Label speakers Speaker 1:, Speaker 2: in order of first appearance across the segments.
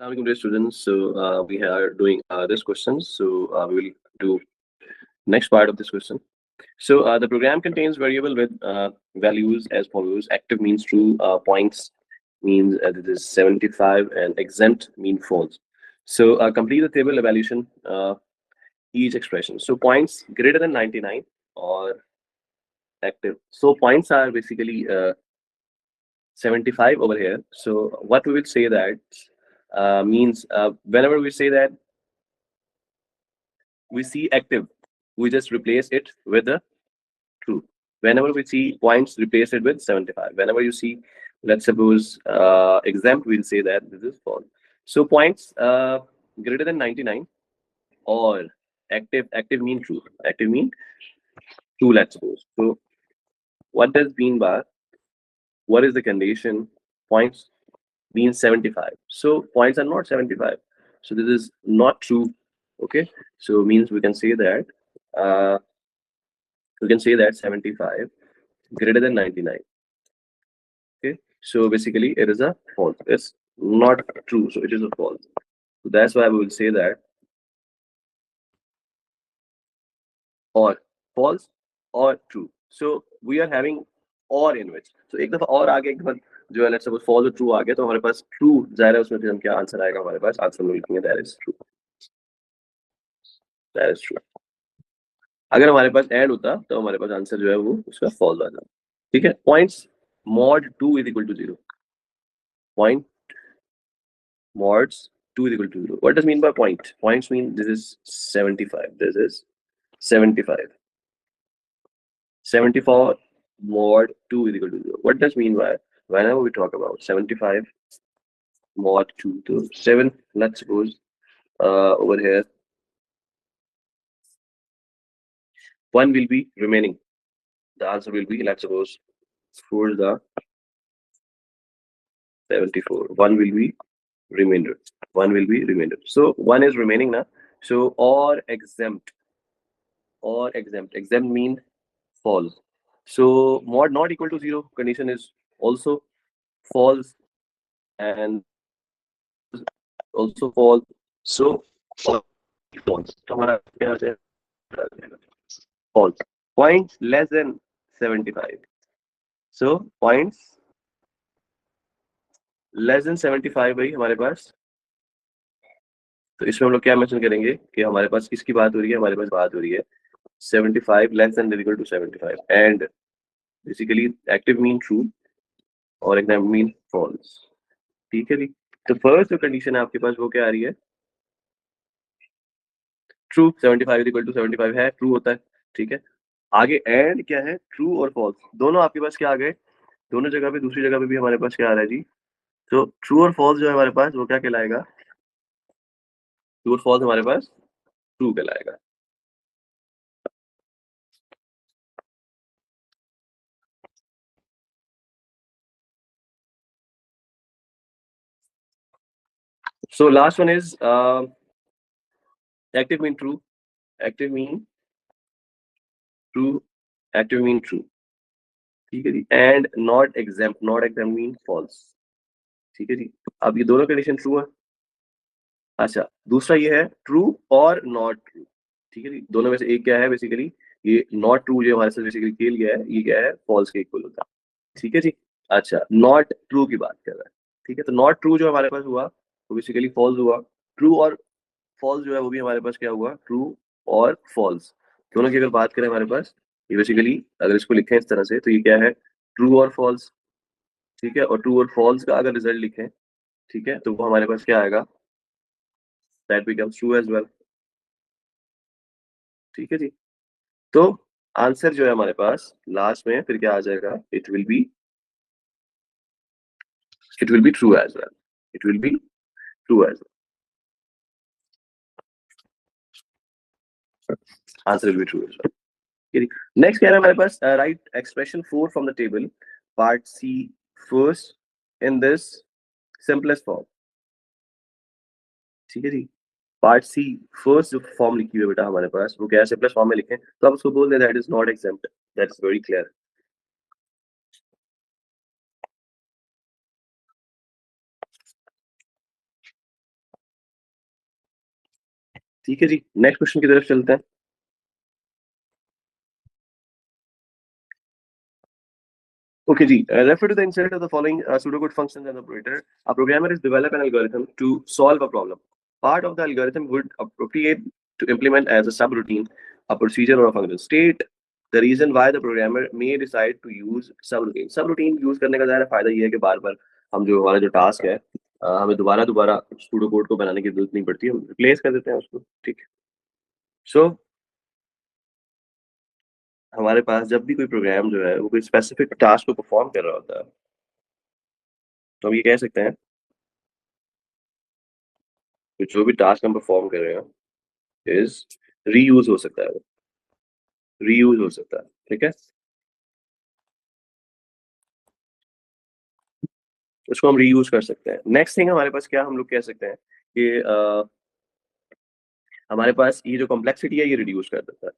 Speaker 1: Assalamualaikum dear students. So we are doing this question. So we will do next part of this question. So the program contains variable with values as follows. Active means true, points means it is 75, and exempt mean false. So complete the table evaluation each expression. So points greater than 99 or active. So points are basically 75 over here. So what we will say that means whenever we say that we see active, we just replace it with the true. Whenever we see points, replace it with 75. Whenever you see, let's suppose exempt, we'll say that this is false. So points greater than 99 or active mean true. Active mean true, let's suppose. So what does mean by, what is the condition? Points means 75. So points are not 75. So this is not true. Okay. So means uh, we can say that 75 greater than 99. Okay. So basically it is a false. It's not true. So it is a false. So that's why we will say that or false or true. So we are having or in which. So एक दफा और आगे एक दफा जो है let's suppose false और true आ गया तो हमारे पास true जाहिर है उसमें फिर हम क्या आंसर आएगा हमारे पास आंसर में लिखेंगे that is true. That is true. अगर हमारे पास एंड होता तो हमारे पास आंसर जो है वो उसका फॉल्स आ जाता. ठीक है. Points mod 2 is equal to 0. Point mods 2 is equal to 0. What does mean by point? Points mean this is 75. This is 75. 74 mod 2 is equal to 0. What does mean by, whenever we talk about 75 mod 2 to 7, let's suppose over here 1 will be remaining. The answer will be, let's suppose, for the 74. 1 will be remainder. 1 will be remainder. So 1 is remaining now. So or exempt. Or exempt. Exempt mean false. So mod not equal to 0 condition is also false and also false. So false. So हमारा क्या हो जाएगा? False. Points less than 75. So points less than 75 भाई हमारे पास. तो इसमें हम लोग क्या मेंशन करेंगे कि हमारे पास किसकी बात हो रही है? हमारे पास बात हो रही है 75 less than or equal to 75 and basically active mean true और exempt mean false. ठीक है जी. तो फर्स्ट जो कंडीशन है आपके पास वो क्या आ रही है? ट्रू. 75 इक्वल टू 75 है, ट्रू होता है. ठीक है. आगे एंड क्या है? ट्रू और फॉल्स दोनों आपके पास क्या आ गए? दोनों जगह पे, दूसरी जगह पे भी हमारे पास क्या आ रहा है जी? तो ट्रू और फॉल्स जो है हमारे पास वो क्या कहलाएगा? ट्रू और फॉल्स हमारे पास ट्रू कहलाएगा. So last one is active mean true, active mean true, active mean true. ठीक है जी. And not exempt mean false. ठीक है जी. अब ये दोनों कंडीशन ट्रू है. अच्छा, दूसरा ये है ट्रू और नॉट ट्रू. ठीक है जी. दोनों में से एक क्या है? बेसिकली ये नॉट ट्रू जो हमारे साथ बेसिकली खेल गया है, ये क्या है? फॉल्स के इक्वल होता है. ठीक है जी. अच्छा, नॉट ट्रू की बात कर रहा है. ठीक है. तो नॉट ट्रू जो हमारे पास हुआ वो बेसिकली फॉल्स हुआ. ट्रू और फॉल्स जो है वो भी हमारे पास क्या हुआ? ट्रू और फॉल्स दोनों की अगर बात करें हमारे पास, ये बेसिकली अगर इसको लिखें इस तरह से तो ये क्या है? ट्रू और फॉल्स. ठीक है. और ट्रू और फॉल्स का अगर रिजल्ट लिखें, ठीक है, तो वो हमारे पास क्या आएगा? That becomes true as well. ठीक है जी. तो आंसर जो है हमारे पास लास्ट में फिर क्या आ जाएगा? It will be true as well. It will be true as well. Answer will be true as well. Next कह रहा है हमारे पास write expression 4 from the table part C first in this simplest form. ठीक है जी. Part C first जो form लिखी हुई है बेटा हमारे पास वो क्या है? सिंपलेस्ट फॉर्म में लिखें तो आप उसको बोल दें that is not exempt. That is very clear. ठीक है जी, नेक्स्ट क्वेश्चन की तरफ चलते हैं। Okay, G. Refer to the insert of the following pseudocode functions and operator. A programmer is develop an algorithm to solve a problem. Part of the algorithm would appropriate to implement as a subroutine, a procedure or a function. State the reason why the programmer may decide to use subroutine. Subroutine use करने का ज़्यादा फायदा ये है कि बार-बार हम जो हमारा जो टास्क है हमें दोबारा सूडो कोड को बनाने की जरूरत नहीं पड़ती, हम रिप्लेस कर देते हैं उसको। ठीक है। सो हमारे पास जब भी कोई प्रोग्राम जो है वो कोई स्पेसिफिक टास्क को परफॉर्म कर रहा होता है, तो हम ये कह सकते हैं कि जो भी टास्क हम परफॉर्म कर रहे हैं इज रीयूज हो सकता है, रीयूज हो सकता है। ठीक है, उसको हम रीयूज कर सकते हैं। नेक्स्ट थिंग हमारे पास क्या हम लोग कह सकते हैं कि हमारे पास ये जो कॉम्प्लेक्सिटी है ये रिड्यूस कर देता है,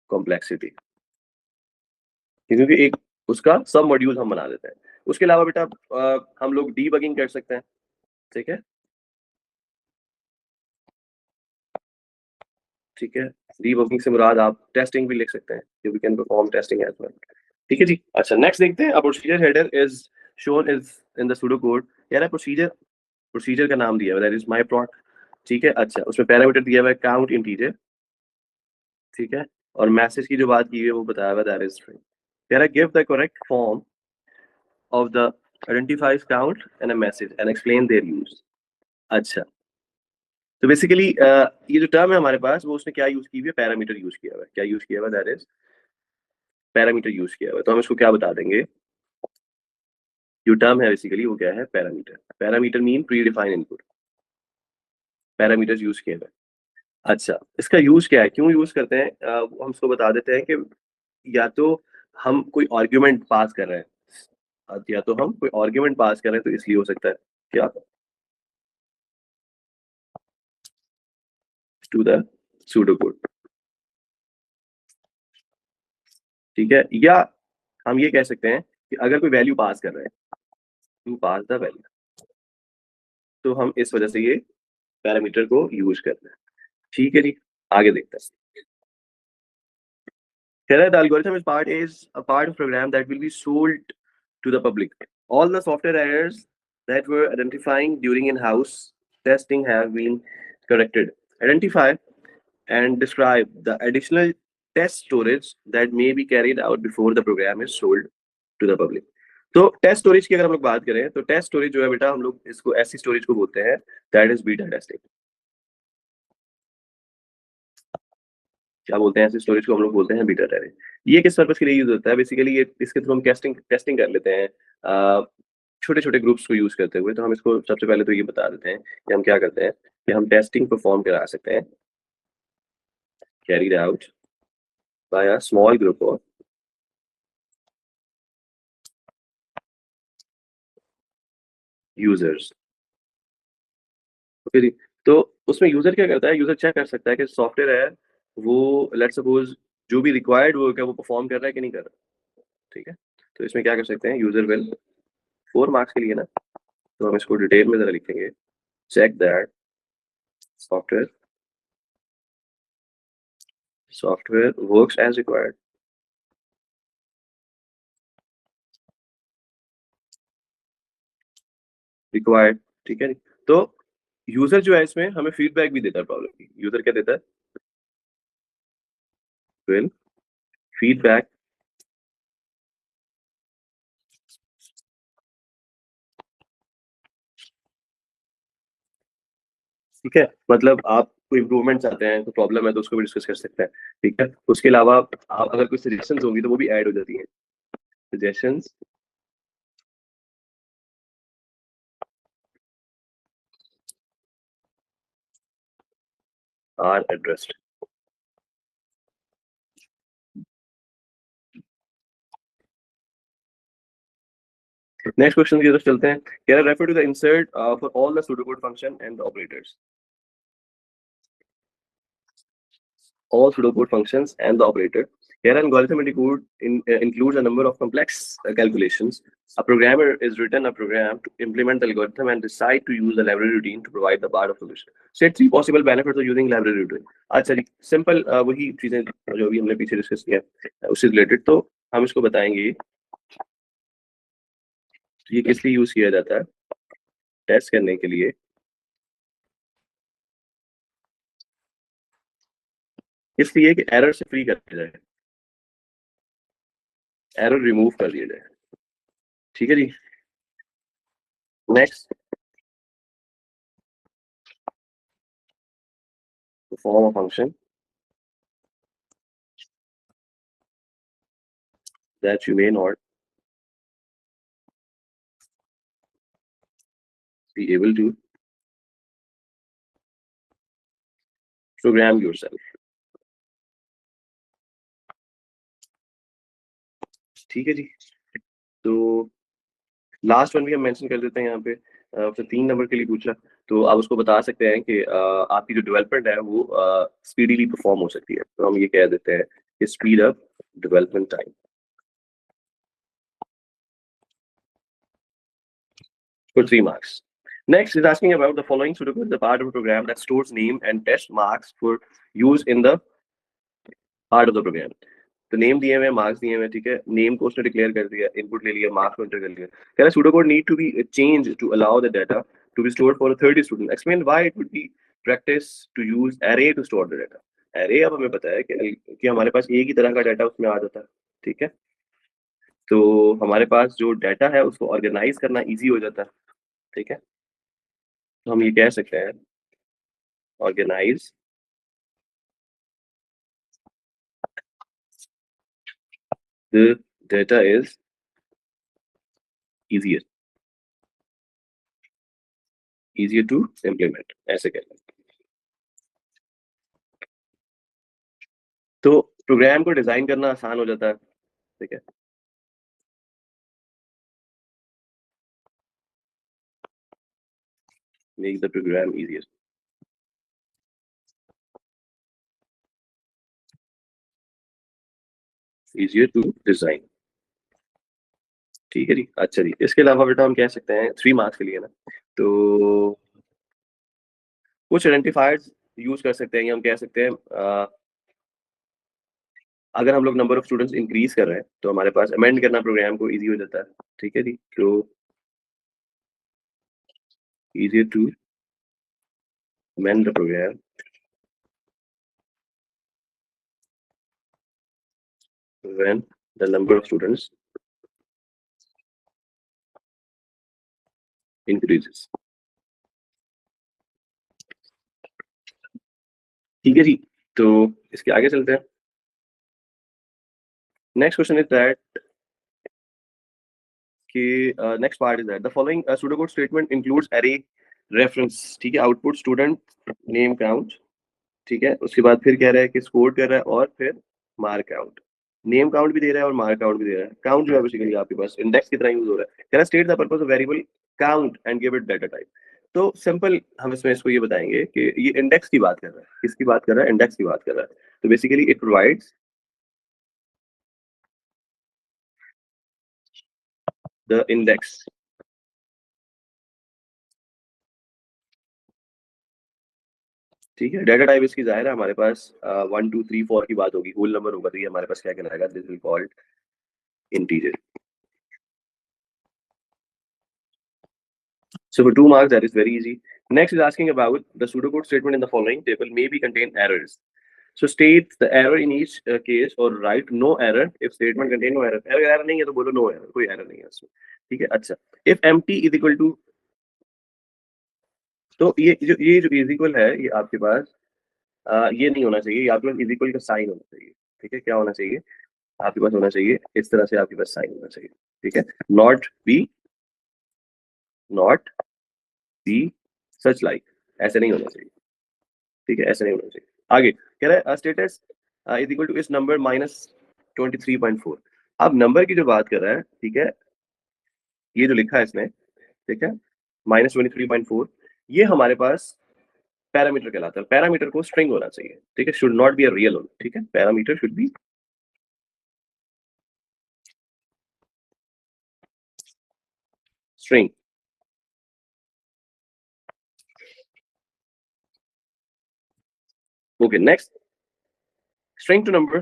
Speaker 1: कॉम्प्लेक्सिटी, क्योंकि एक उसका सब मॉड्यूल हम बना देते हैं। उसके अलावा बेटा हम लोग डीबगिंग कर सकते हैं। ठीक है, ठीक है, डीबगिंग से मुराद आप टेस्टिंग भी लिख सकते हैं कि we can perform testing as well. ठीक है जी। अच्छा, नेक्स्ट देखते हैं। A procedure header is shown is in the pseudocode. यार प्रोसीजर, प्रोसीजर का नाम दिया हुआ है दैट इज माय प्रोट। ठीक है, अच्छा उसमें पैरामीटर दिया हुआ है काउंट इंटीजर। ठीक है, और मैसेज की जो बात की है वो बताया हुआ दैट इज स्ट्रिंग। यार give the correct form of the identifies count and a message and explain their use. अच्छा, तो बेसिकली ये जो टर्म है हमारे पास वो उसने क्या यूज की हुई है, पैरामीटर यूज किया हुआ है। क्या यूज किया हुआ है, दैट इज पैरामीटर यूज किया हुआ है। तो हम इसको क्या बता देंगे, जो टर्म है बेसिकली वो क्या है, parameter. Parameter mean pre define input, parameters use किए हुए हैं। अच्छा, इसका यूज क्या है, क्यों यूज करते हैं, हम इसको बता देते हैं कि या तो हम कोई आर्ग्यूमेंट पास कर रहे हैं, या तो हम कोई आर्ग्यूमेंट पास कर रहे हैं, तो इसलिए हो सकता है क्या, टू द सूडो कोड। ठीक है, या हम ये कह सकते हैं कि अगर कोई वैल्यू पास कर रहे हैं, टू पास द वैल्यू, तो हम इस वजह से ये पैरामीटर को यूज करते हैं। ठीक है जी, आगे देखते हैं। Here, the algorithm is a part of program that will be sold to the public. All the software errors that were identifying during in-house testing have been corrected. Identify and describe the additional test storage that may be carried out before the program is sold to the public. तो test storage की अगर हम लोग बात करें तो test storage जो है बेटा, हम लोग इसको ऐसी स्टोरेज को बोलते हैं दैट इज बीटा टेस्टिंग। क्या बोलते हैं ऐसे स्टोरेज को, हम लोग बोलते हैं बीटा टेस्टिंग। ये किस पर्पस के लिए यूज होता है, बेसिकली ये इसके थ्रू हम टेस्टिंग टेस्टिंग कर लेते हैं छोटे छोटे ग्रुप्स को यूज करते हुए। तो हम इसको सबसे पहले तो ये बता देते हैं कि हम क्या करते हैं, कि हम टेस्टिंग परफॉर्म करा सकते हैं carried out by a small group of users. Okay जी, तो उसमें यूजर क्या करता है, यूजर चेक कर सकता है कि सॉफ्टवेयर है वो लेट्स सपोज जो भी रिक्वायर्ड वर्क है वो परफॉर्म कर रहा है कि नहीं कर रहा। ठीक है, तो इसमें क्या कर सकते हैं, यूजर विल 4 मार्क्स के लिए ना, तो हम इसको डिटेल में जरा लिखेंगे, check that software software works as required। Required, ठीक है। तो यूजर जो है इसमें हमें फीडबैक भी देता है प्रॉब्लम की। यूजर क्या देता है, विल फीडबैक। ठीक है, मतलब आप कोई इम्प्रूवमेंट चाहते हैं, कोई प्रॉब्लम है तो उसको भी डिस्कस कर सकते हैं। ठीक है, उसके अलावा आप अगर कोई सजेशंस होंगी तो वो भी ऐड हो जाती हैं, suggestions are addressed. Next question की तरफ चलते हैं। Can refer to the insert for all the pseudocode function and the operators. All pseudocode functions and the operator Here, an algorithmic code includes a number of complex calculations. A programmer is written a program to implement the algorithm and decide to use the library routine to provide the part of solution. State three possible benefits of using library routine. अच्छा जी, simple वही चीजें जो भी हमने पीछे discuss किया उससे related, तो हम इसको बताएंगे ये किस लिए यूज किया जाता है, टेस्ट करने के लिए, इसलिए कि एरर से फ्री कर दिया जाए, एरर रिमूव कर दिया जाए। ठीक है जी, next, form a function that you may not be able to program yourself. ठीक है जी, तो लास्ट वन भी हम मेंशन कर देते हैं यहाँ पे। तो 3 नंबर के लिए पूछा, तो आप उसको बता सकते हैं कि आपकी जो डेवलपमेंट है वो स्पीडीली परफॉर्म हो सकती है, तो हम ये कह देते हैं कि speed up development time for 3 marks. Next is asking about the following pseudocode, the part of a program that stores name and test marks for use in the part of the program. तो name दिए हुए, marks दिए हुए, ठीक है, name को उसने declare कर दिया, इनपुट ले लिया, मार्क्स को एंटर कर लिया। कह रहा pseudocode need to be changed to allow the data to be stored for a 30 student. Explain why it would be practice to use array to store the data. array अब हमें पता है कि हमारे पास एक ही तरह का डाटा उसमें आ जाता है, ठीक है, तो हमारे पास जो डाटा है उसको ऑर्गेनाइज करना इजी हो जाता है, ठीक है, तो हम ये कह सकते हैं organise the data is easier to implement, ऐसे कहते हैं। तो प्रोग्राम को डिजाइन करना आसान हो जाता है, ठीक है, make the program easier to design। ठीक है जी, अच्छा जी, इसके अलावा बेटा हम कह सकते हैं 3 मार्क्स के लिए ना, तो कुछ आइडेंटिफायर्स यूज कर सकते हैं, या हम कह सकते हैं अगर हम लोग नंबर ऑफ स्टूडेंट्स इंक्रीज कर रहे हैं तो हमारे पास अमेंड करना प्रोग्राम को इजी हो जाता है, ठीक है जी, तो easier to amend the program when the number of students increases। ठीक है जी, तो इसके आगे चलते हैं। नेक्स्ट क्वेश्चन इज दैट कि next part is that the following pseudocode statement includes array reference, ठीक है, आउटपुट स्टूडेंट नेम काउंट, ठीक है, उसके बाद फिर कह रहा है कि स्कोर कर रहा है और फिर मार्क काउंट, नेम काउंट भी दे रहा है और मार्क काउंट भी दे रहा है। काउंट जो है बेसिकली आपके पास इंडेक्स की तरह यूज हो रहा है। कह रहा है state the purpose of variable count and give it data type. तो सिंपल हम इसमें इसको ये बताएंगे कि ये इंडेक्स की बात कर रहा है, किसकी बात कर रहा है, इंडेक्स की बात कर रहा है। तो basically it provides the index, ठीक है, डाटा टाइप इसकी जाहिर है हमारे पास 1 2 3 4 की बात होगी, होल नंबर होगा, तो ये हमारे पास क्या कहलाएगा, this will called integer. So for 2 marks, that is very easy. Next is asking about the pseudocode statement in the following table may be contain errors. So state the error in each case or write no error if statement contain no error. अगर error नहीं है तो बोलो no error, कोई error नहीं है इसमें, ठीक है। अच्छा, if empty is equal to, तो ये जो is equal है ये आपके पास ये नहीं होना चाहिए, आपके पास is equal का साइन होना चाहिए, ठीक है, क्या होना चाहिए आपके पास, होना चाहिए इस तरह से, आपके पास साइन होना चाहिए, ठीक है, नॉट बी सच लाइक, ऐसे नहीं होना चाहिए, ठीक है, ऐसे नहीं होना चाहिए। आगे कह रहा है स्टेटस इज इक्वल टू इस नंबर -23.4। अब नंबर की जो बात कर रहा है, ठीक है, ये जो लिखा है इसमें, ठीक है, -23.4, ये हमारे पास पैरामीटर कहलाता है। पैरामीटर को स्ट्रिंग होना चाहिए, ठीक है, should not be a real, ठीक है, parameter should be string. Okay, next, string to number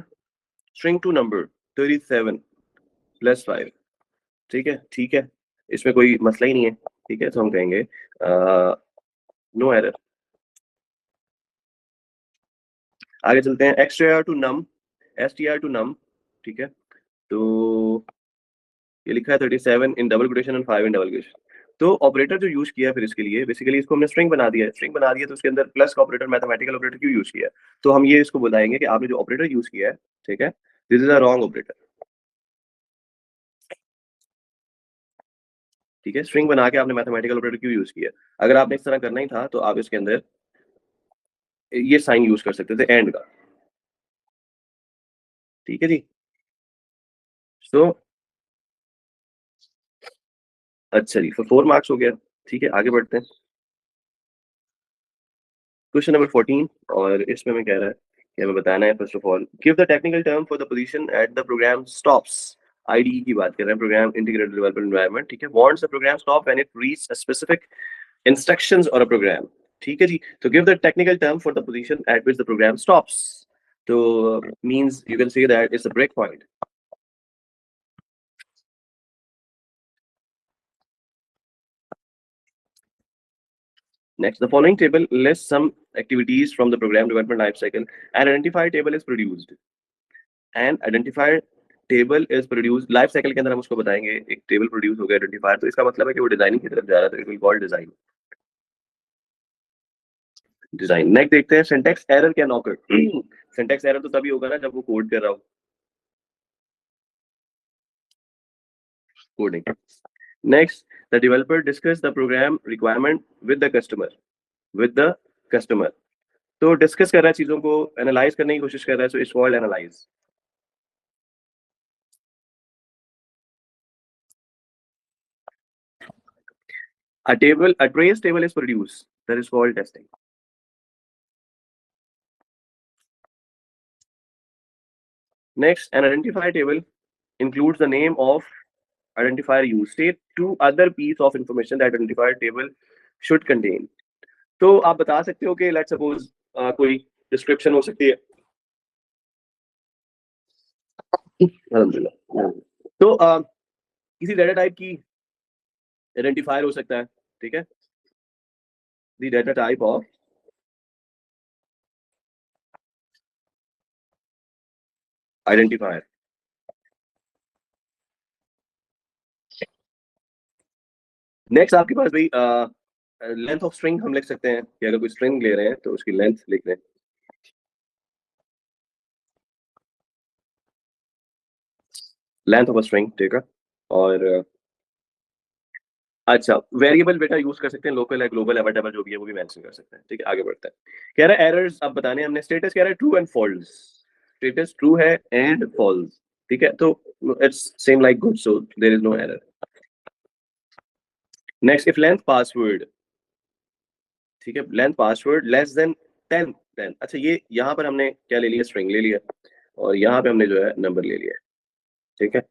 Speaker 1: 37 plus 5. ठीक है, ठीक है, इसमें कोई मसला ही नहीं है, ठीक है, तो हम कहेंगे नो एरर। आगे चलते हैं, str to num, ठीक है, तो ये लिखा है 37 in double quotation and 5 in double quotation. तो ऑपरेटर जो यूज किया है फिर इसके लिए, बेसिकली इसको हमने स्ट्रिंग बना दिया है, तो उसके अंदर प्लस का ऑपरेटर, मैथमेटिकल ऑपरेटर क्यों यूज किया है, तो हम ये इसको बताएंगे कि आपने जो ऑपरेटर यूज किया है, ठीक है, this is a wrong operator. ठीक है, स्ट्रिंग बना के आपने मैथमेटिकल ऑपरेटर क्यों यूज किया, अगर आपने इस तरह करना ही था तो आप इसके अंदर ये साइन यूज कर सकते थे एंड का। ठीक है जी, सो अच्छा जी, 4 मार्क्स हो गया। ठीक है, आगे बढ़ते हैं, क्वेश्चन नंबर 14, और इसमें मैं कह रहा है कि हमें बताना है, first of all give the technical term for the position at the program stops. IDE की बात कर रहे हैं, प्रोग्राम इंटीग्रेटेड डेवलपमेंट एनवायरनमेंट। ठीक है, wants the program stop when it reach a specific instructions और अ प्रोग्राम। ठीक है जी, तो give the technical term for the position at which the program stops, तो means you can say that it's a breakpoint. Next, the following table lists some activities from the program development lifecycle. An identifier table is produced. An identifier table is produced. Life cycle के अंदर हम उसको बताएंगे, एक table produce हो गया identifier, तो इसका मतलब है कि वो डिजाइनिंग की तरफ जा रहा है, तो it will call design. Design. Next देखते हैं, syntax error can occur. Syntax error तो तभी होगा ना जब वो कोड कर रहा हो, coding. Next, the developer discuss the program requirement with the customer, with the customer. तो डिस्कस कर रहा है चीजों को, एनालाइज करने की कोशिश कर रहा है, so it's called analyse. A trace table is produced, that is called testing. Next, an identifier table includes the name of identifier used. State 2 other piece of information that identifier table should contain. तो आप बता सकते हो कि let's suppose कोई description हो सकती है, अल्हम्दुलिल्लाह, तो किसी डेटा टाइप की आइडेंटिफायर हो सकता है, ठीक है, the data type of identifier. Next आपके पास भाई लेंथ ऑफ स्ट्रिंग हम लिख सकते हैं कि अगर कोई स्ट्रिंग ले रहे हैं तो उसकी लेंथ लिख दें, लेंथ ऑफ अ स्ट्रिंग, ठीक है, और अच्छा, वेरिएबल बेटा यूज कर सकते हैं, लोकल है, ग्लोबल है, व्हाटएवर जो भी है वो भी मेंशन कर सकते हैं। ठीक है, आगे बढ़ते हैं, कह रहा है एरर्स अब बताने हमने, स्टेटस कह रहा है true and false, status true है एंड फॉल्स, ठीक है, तो it's same like good, so there is no error. Next, if length password, ठीक है, लेंथ पासवर्ड लेस देन 10, 10, अच्छा ये यहाँ पर हमने क्या ले लिया, स्ट्रिंग ले लिया, और यहाँ पे हमने जो है नंबर ले लिया है, ठीक है,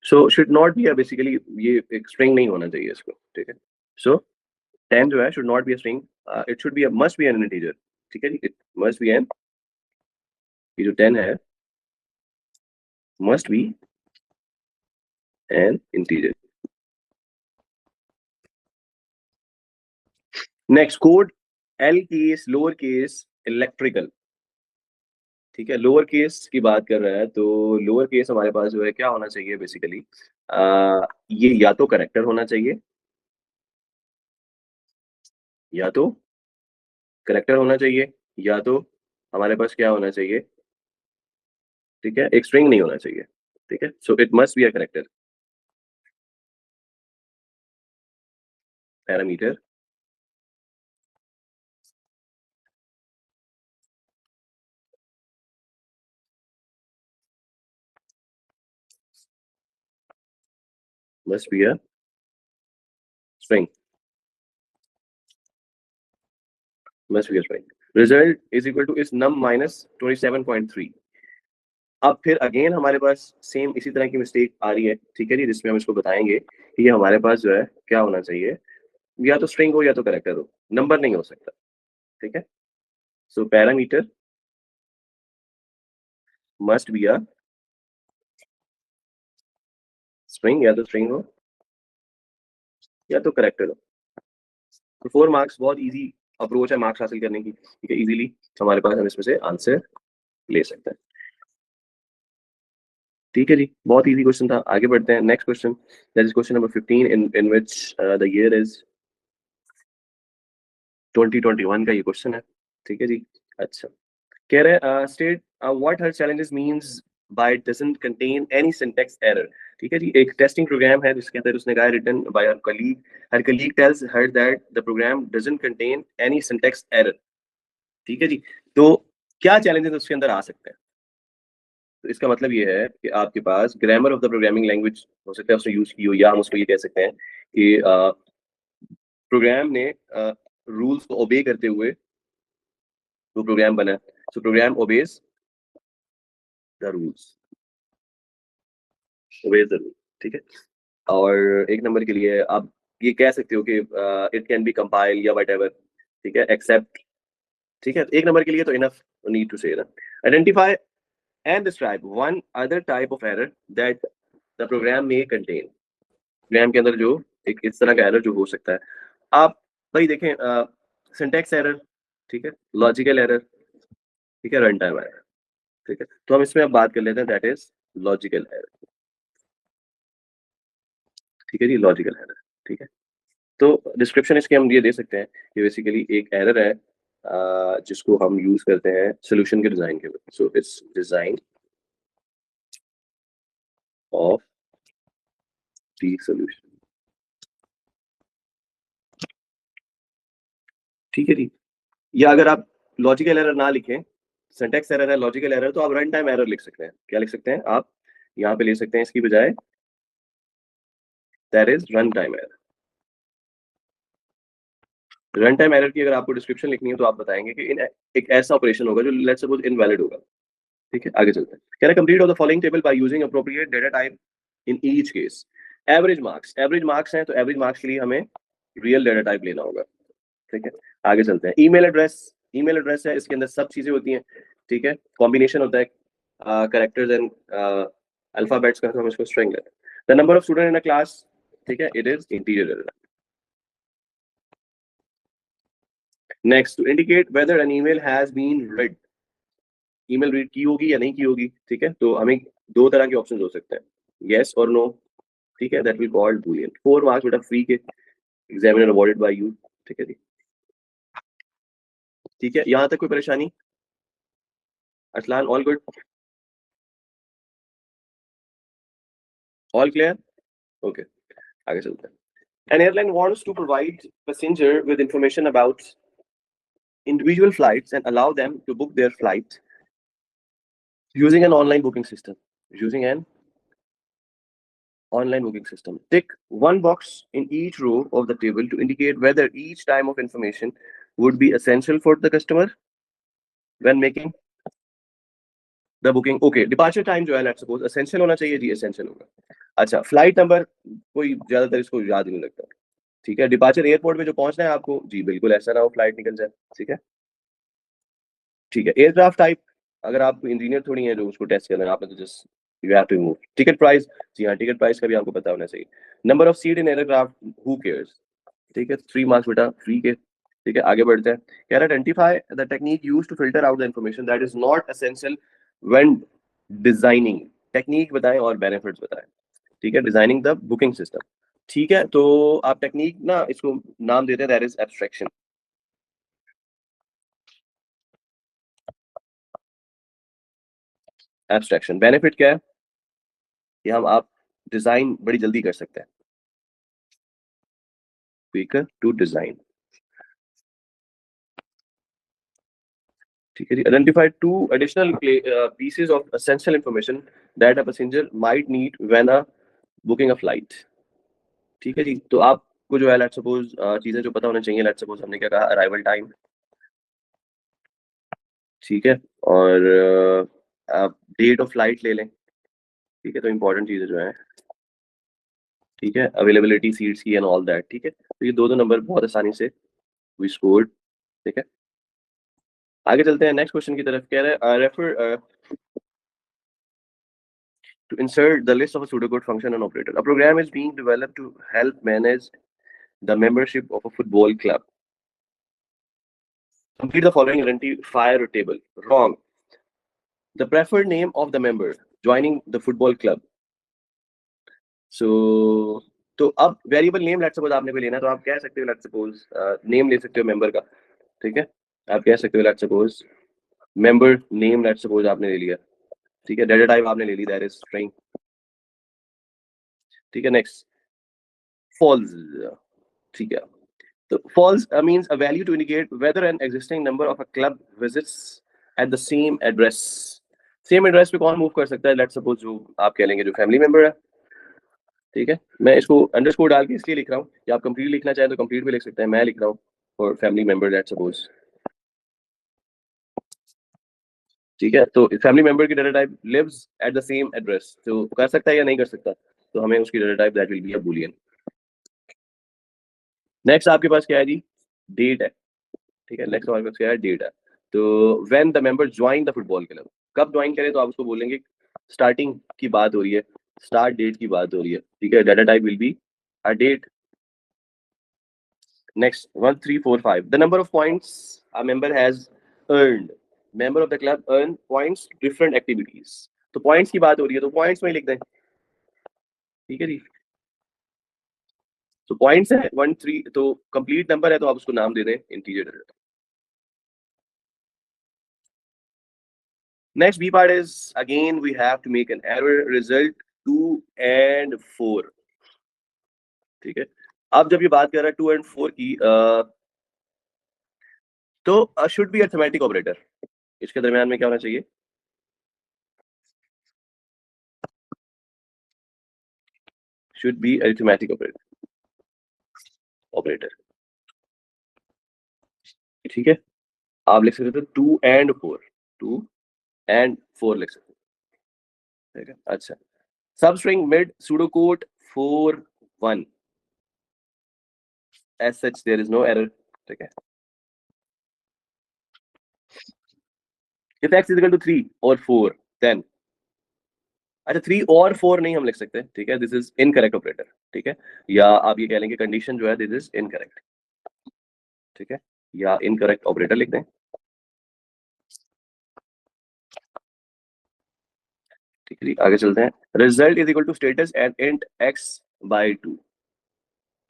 Speaker 1: so should not be, basically ये एक स्ट्रिंग नहीं होना चाहिए इसको, ठीक है, सो 10 जो है should not be a string, it should be must be N integer, ठीक है जी, इट मस्ट बी एन, ये जो 10 है must be N integer. Next, code L case, lower case, electrical, ठीक है, लोअर केस की बात कर रहा है, तो लोअर केस हमारे पास जो है क्या होना चाहिए बेसिकली, ये या तो करेक्टर होना चाहिए, या तो करेक्टर होना चाहिए, या तो हमारे पास क्या होना चाहिए, ठीक है, एक स्ट्रिंग नहीं होना चाहिए, ठीक है, so it must be a character parameter, must be a string, must be a string. Result is equal to is num minus 27.3। अब फिर अगेन हमारे पास सेम इसी तरह की मिस्टेक आ रही है, ठीक है जी, जिसमें हम इसको बताएंगे ठीक है, हमारे पास जो है क्या होना चाहिए, या तो स्ट्रिंग हो या तो कैरेक्टर हो, नंबर नहीं हो सकता। ठीक है, सो parameter must be a string, या तो स्ट्रिंग हो या तो करेक्टर हो। तो 4 मार्क्स बहुत इजी अप्रोच है मार्क्स हासिल करने की। ठीक है, इजीली हमारे पास हम इसमें से आंसर ले सकते हैं। ठीक है जी, बहुत इजी क्वेश्चन था। आगे बढ़ते हैं, next question, that is question number 15 in which the year is 2021 का ये क्वेश्चन है। ठीक है जी। अच्छा, कह रहे हैं state what her challenges means by doesn't contain any syntax error. ठीक है जी, एक टेस्टिंग प्रोग्राम है जिसके अंदर उसने कहा written by her colleague tells her that the program doesn't contain any syntax error. ठीक है जी, तो क्या चैलेंजेस उसके अंदर आ सकते हैं? तो इसका मतलब ये है कि आपके पास grammar of the programming language हो सकता है उसने यूज की हो, या हम उसको ये कह सकते हैं कि प्रोग्राम ने रूल्स को ओबे करते हुए वो प्रोग्राम बना। So program obeys the rules, obeys the rule. ठीक है, और एक नंबर के लिए आप ये कह सकते हो कि इट कैन बी कंपाइल या वट एवर। ठीक है, एक्सेप्ट। ठीक है, एक नंबर के लिए तो इनफ नीड टू से ना। Identify and describe one other type of error that the program में कंटेन। प्रोग्राम के अंदर जो एक इस तरह का एरर जो हो सकता है, आप भाई देखें, सिंटैक्स एरर, ठीक है, लॉजिकल एरर, ठीक है, रन टाइम एरर। ठीक है, तो हम इसमें अब बात कर लेते हैं, दैट इज लॉजिकल एरर। ठीक है जी, लॉजिकल एरर। ठीक है, तो डिस्क्रिप्शन इसके हम ये दे सकते हैं कि बेसिकली एक एरर है जिसको हम यूज करते हैं सोल्यूशन के डिजाइन के लिए। So it's design of the solution. ठीक है जी, या अगर आप लॉजिकल एरर ना लिखें, सिंटैक्स एरर है, लॉजिकल एरर, तो आप रन टाइम एरर लिख सकते हैं। क्या लिख सकते हैं आप? यहाँ पे ले सकते हैं इसकी बजाय, that is run time error. Run time error की अगर आपको डिस्क्रिप्शन लिखनी है तो आप बताएंगे कि एक ऐसा ऑपरेशन होगा जो लेट्स सपोज इनवैलिड होगा। ठीक है, आगे चलते हैं। कह रहा है complete of the following table by using appropriate data type in each case. Average marks हैं, तो एवरेज मार्क्स के लिए हमें रियल डेटा टाइप लेना होगा। ठीक है, आगे चलते हैं। ईमेल एड्रेस है, इसके अंदर सब चीजें होती हैं। ठीक है, कॉम्बिनेशन होता है करेक्टर्स एंड अल्फाबेट्स का, तो हम इसको स्ट्रिंग लेते हैं। The number of student in a class, ठीक है, it is integer. Next, to indicate whether an email has been read, email read की होगी या नहीं की होगी। ठीक है, तो हमें दो तरह के ऑप्शन हो सकते हैं, येस और नो। ठीक है, that will called Boolean. 4 marks बेटा फ्री के, एग्जामिनर अवॉर्डेड बाय यू। ठीक है जी। ठीक है, यहाँ तक कोई परेशानी? Arsalan, all good, all clear? Okay, आगे चलते हैं। An airline wants to provide passenger with information about individual flights and allow them to book their flight using an online booking system. Using an online booking system. Tick one box in each row of the table to indicate whether each time of information would be essential for the customer when making the booking. Okay, departure time जो है let's suppose essential होना चाहिए जी, essential होगा। अच्छा, flight number कोई ज्यादातर इसको याद ही नहीं लगता। ठीक है, डिपार्चर एयरपोर्ट पे जो पहुंचना है आपको जी, बिल्कुल ऐसा ना हो फ्लाइट निकल जाए। ठीक है, ठीक है, एयरक्राफ्ट टाइप, अगर आप इंजीनियर थोड़ी है जो उसको टेस्ट करना है, आपने तो just you have to move. Ticket price, जी हाँ, टिकट प्राइस का भी आपको पता होना चाहिए। Number of seat in aircraft, who cares. ठीक है, 3 मार्क्स बेटा फ्री के। ठीक है, आगे बढ़ते हैं। कह रहा है identify the technique use to filter out the information that is not essential when designing. Technique बताएं और बेनिफिट्स बताएं। ठीक है, डिजाइनिंग द बुकिंग सिस्टम। ठीक है, तो आप टेक्निक ना इसको नाम देते हैं that is abstraction. Abstraction benefit क्या है कि हम आप डिजाइन बड़ी जल्दी कर सकते हैं, क्विकर टू डिजाइन। ठीक है जी, identify two additional pieces of essential information that a passenger might need when a booking a flight. ठीक है जी, तो आपको जो है लेट्स सपोज चीजें जो पता होना चाहिए, लेट्स सपोज हमने क्या कहा, अराइवल टाइम। ठीक है, और आप डेट ऑफ फ्लाइट ले लें। ठीक है, तो इंपॉर्टेंट चीजें जो है ठीक है, अवेलेबिलिटी सीट्स की एंड ऑल दैट। ठीक है, तो ये दो नंबर बहुत आसानी से वी स्कोर्ड। ठीक है, आगे चलते हैं नेक्स्ट क्वेश्चन की तरफ। कह रहे हैं refer to insert the list of a pseudocode function and operator. A program is being developed to help manage the membership of a football club. Complete the following identifier table. Wrong. The preferred name of the member joining the football club. So तो अब variable name let's suppose आपने कोई लेना है तो आप कह सकते हो लेट्स सपोज नेम ले सकते हो मेंबर का। ठीक है, आप कह सकते हो let's suppose member name let's suppose आपने ले लिया। ठीक है, डेटा टाइप आपने ले ली, दैट इज स्ट्रिंग। ठीक है, नेक्स्ट फॉल्स। ठीक है, so false means a value to indicate whether an existing member of a club visits at the same address. Same address पे कौन मूव कर सकता है? लेट्स सपोज जो आप कह लेंगे जो फैमिली मेंबर है। ठीक है, मैं इसको अंडरस्कोर डाल के इसलिए लिख रहा हूँ कि आप कंप्लीट लिखना चाहें तो कंप्लीट भी लिख सकते हैं। मैं लिख रहा हूँ for family member let's suppose. ठीक है, तो फैमिली मेंबर की data type lives at the same address, तो कर सकता है या नहीं कर सकता, तो हमें उसकी data type that will be a Boolean. Next आपके पास क्या है जी? डेट है। ठीक है, नेक्स्ट हमारे पास क्या है? डेट है। तो when the member join the football club, कब ज्वाइन करें तो आप उसको बोलेंगे स्टार्टिंग की बात हो रही है, स्टार्ट डेट की बात हो रही है। ठीक है, data type will be a date. Next 1 3 4 5 the number of points a member has earned. Member of the club earn points different activities, तो पॉइंट्स की बात हो रही है तो पॉइंट्स में लिख दें। ठीक है जी, तो पॉइंट्स है 1 3, तो कंप्लीट नंबर है तो आप उसको नाम दे दें integer. Next B part is again we have to make an error result 2 and 4। ठीक है, अब जब ये बात कर रहा है 2 and 4 की तो शुड बी अरिथमेटिक ऑपरेटर। इसके दरमियान में क्या होना चाहिए? Should be arithmetic operator. ठीक है, आप लिख सकते थे 2 and 4, 2 and 4 लिख सकते। ठीक है, अच्छा, सब string mid pseudo code 4 1 as such there is no error। ठीक है, if x is equal to 3 or 4 then, अच्छा 3 और 4 नहीं हम लिख सकते। ठीक है, दिस इज इनकरेक्ट ऑपरेटर। ठीक है, या आप ये कह लेंगे कंडीशन जो है दिस इज इनकरेक्ट। ठीक है, या इनकरेक्ट ऑपरेटर लिख दें। ठीक है, आगे चलते हैं। Result is equal to status and int x by 2।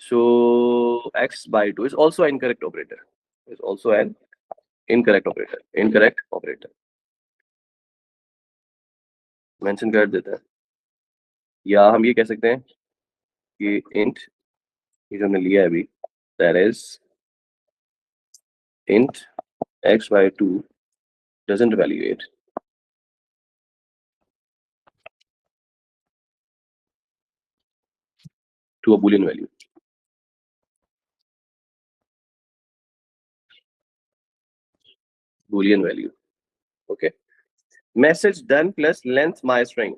Speaker 1: So x by 2 is also incorrect operator, is also an incorrect operator, incorrect operator mention कर देता है। या हम ये कह सकते हैं कि इंट, ये जो हमने लिया है अभी, that is int x by 2 doesn't evaluate to a boolean value। boolean value, okay। Message done plus length my string,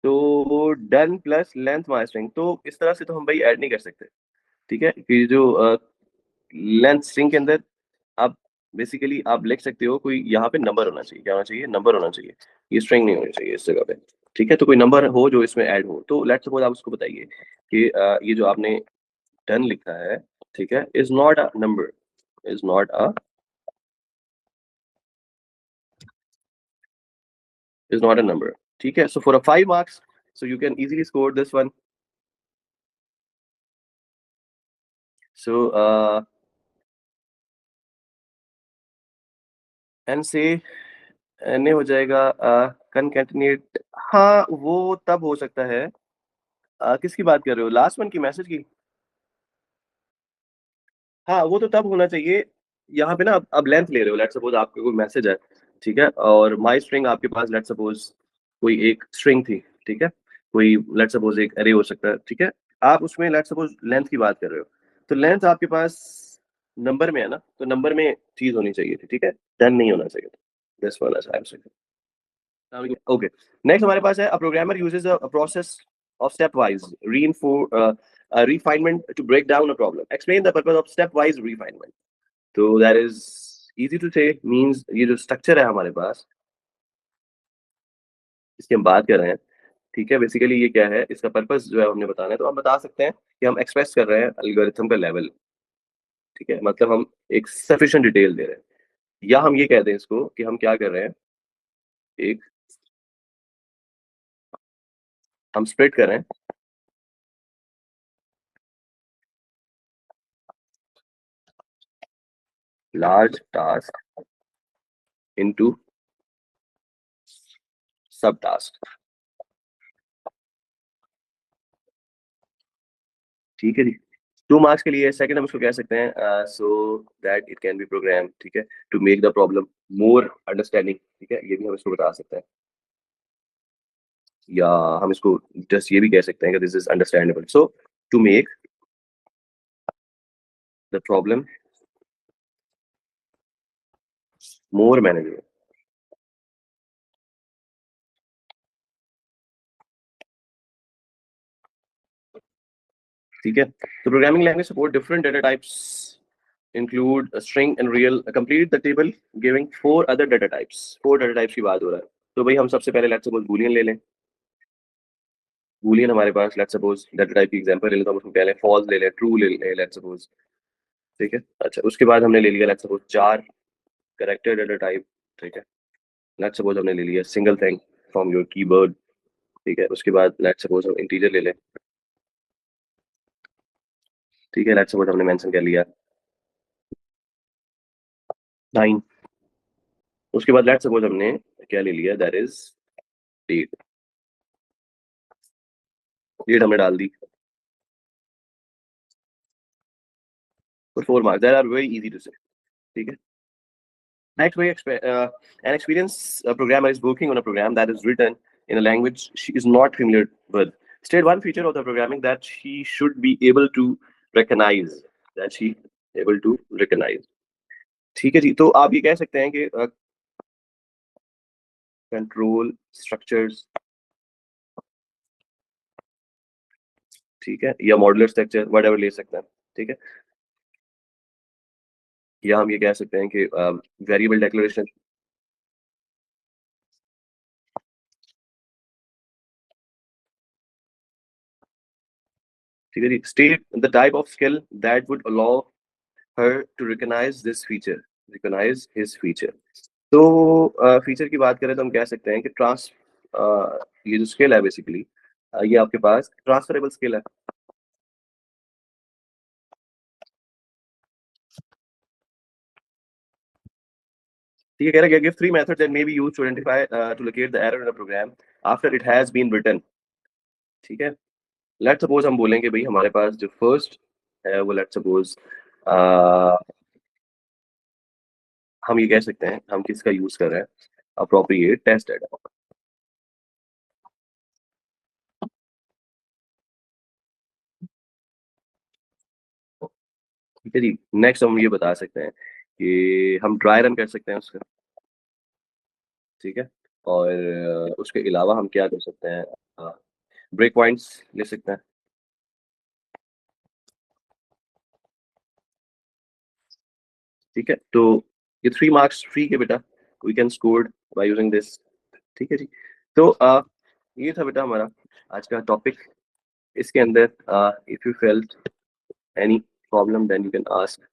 Speaker 1: तो done plus length my string, तो इस तरह से तो हम भाई ऐड नहीं कर सकते। ठीक है, कि जो लेंथ स्ट्रिंग के अंदर आप बेसिकली आप लिख सकते हो कोई यहाँ पे नंबर होना चाहिए। क्या होना चाहिए? नंबर होना चाहिए, ये स्ट्रिंग नहीं होनी चाहिए इस जगह पे। ठीक है, तो कोई नंबर हो जो इसमें ऐड हो, तो लेट्स सपोज आप उसको बताइए कि ये जो आपने डन लिखा है, ठीक है, is not a number, is not a, is not a number। ठीक है, so for a 5 marks, so you can easily score this one। so n से n हो जाएगा concatenate। हाँ वो तब हो सकता है, किसकी बात कर रहे हो? लास्ट वन की, मैसेज की? हाँ वो तो तब होना चाहिए। यहाँ पे ना अब लेंथ ले रहे हो, लेट सपोज आपका कोई मैसेज है। ठीक है, और माई स्ट्रिंग आपके पास लेट सपोज कोई एक स्ट्रिंग थी। ठीक है, कोई लेट सपोज एक अरे हो सकता है। ठीक है, आप उसमें लेट सपोज लेंथ की बात कर रहे हो, तो लेंथ आपके पास नंबर में है ना, तो नंबर में चीज होनी चाहिए थी। ठीक है, डन नहीं होना चाहिए था। दिस वाला ओके। नेक्स्ट हमारे पास है, a programmer uses a process of stepwise refinement to break down a problem. Explain the purpose of stepwise refinement. So that is easy to say, means ये जो structure है हमारे पास, इसकी हम बात कर रहे हैं, ठीक है। बेसिकली ये क्या है, इसका पर्पस जो है हमने बताना है, तो हम बता सकते हैं कि हम एक्सप्रेस कर रहे हैं एल्गोरिथम का लेवल, ठीक है। मतलब हम एक सफिशिएंट डिटेल दे रहे हैं, या हम ये कह दें इसको कि हम क्या कर रहे हैं, एक हम स्प्लिट कर रहे हैं लार्ज टास्क इनटू सब टास्क, ठीक है जी। 2 मार्क्स के लिए सेकंड हम इसको कह सकते हैं so that it can be program, ठीक है, to make the problem more understanding, ठीक है। ये भी हम इसको बता सकते हैं, या हम इसको जस्ट ये भी कह सकते हैं कि this is understandable, so to make the problem more manageable, ठीक है। तो programming language support different data types include a string and real, complete the table giving 4 other data types, 4 data types की बात हो रहा है। तो भाई हम सबसे पहले लेट्स सपोज बूलियन ले लें, बूलियन हमारे पास लेट्स सपोज डाटा टाइप की एग्जांपल ले लें, तो हम उसमें पहले फॉल्स ले लें, ट्रू ले लें लेट्स सपोज, ठीक है। अच्छा, उसके बाद हमने ले लिया let's suppose 4 character data type, ठीक है। लेट्स सपोज हमने ले लिया single thing from your keyboard, ठीक है। उसके बाद लेट्स सपोज हम इंटीजर ले लें, ठीक है। लेट्स सपोज हमने मेंशन कर लिया 9, उसके बाद लेट्स सपोज हमने क्या ले लिया, दैट इज डेट, डेट हमने डाल दी और 4 marks, that are very easy to say, ठीक है। Next way, an experienced programmer is working on a program that is written in a language she is not familiar with. State one feature of the programming that she should be able to recognize. That she able to recognize. ठीक है जी। तो आप ये कह सकते हैं कि कंट्रोल स्ट्रक्चर्स, ठीक है, या मॉड्यूलर स्ट्रक्चर व्हाटएवर ले सकते हैं, ठीक है। या हम ये कह सकते हैं कि वेरिएबल डिक्लेरेशन, ठीक है जी। State the type of skill that would allow her to recognize this feature, recognize his feature. तो फीचर की बात करें तो हम कह सकते हैं कि ये जो स्किल है बेसिकली, ये आपके पास ट्रांसफरेबल स्किल है, ठीक है। कह रहा है give 3 methods that may be used to identify to locate the error in a program after it has been written, ठीक है। लेट्स सपोज हम बोलेंगे भाई हमारे पास जो फर्स्ट है वो लेट्स सपोज हम ये कह सकते हैं हम किसका यूज कर रहे हैं, अप्रोप्रिएट टेस्ट डाटा, ठीक है जी। नेक्स्ट हम ये बता सकते हैं कि हम ड्राई रन कर सकते हैं उसका, ठीक है। और उसके अलावा हम क्या कर सकते हैं, ब्रेक पॉइंट्स ले सकते हैं, ठीक है। तो ये 3 मार्क्स फ्री के बेटा, we can score by using this, ठीक है जी। तो ये था बेटा हमारा आज का टॉपिक। इसके अंदर if you felt any problem then you can ask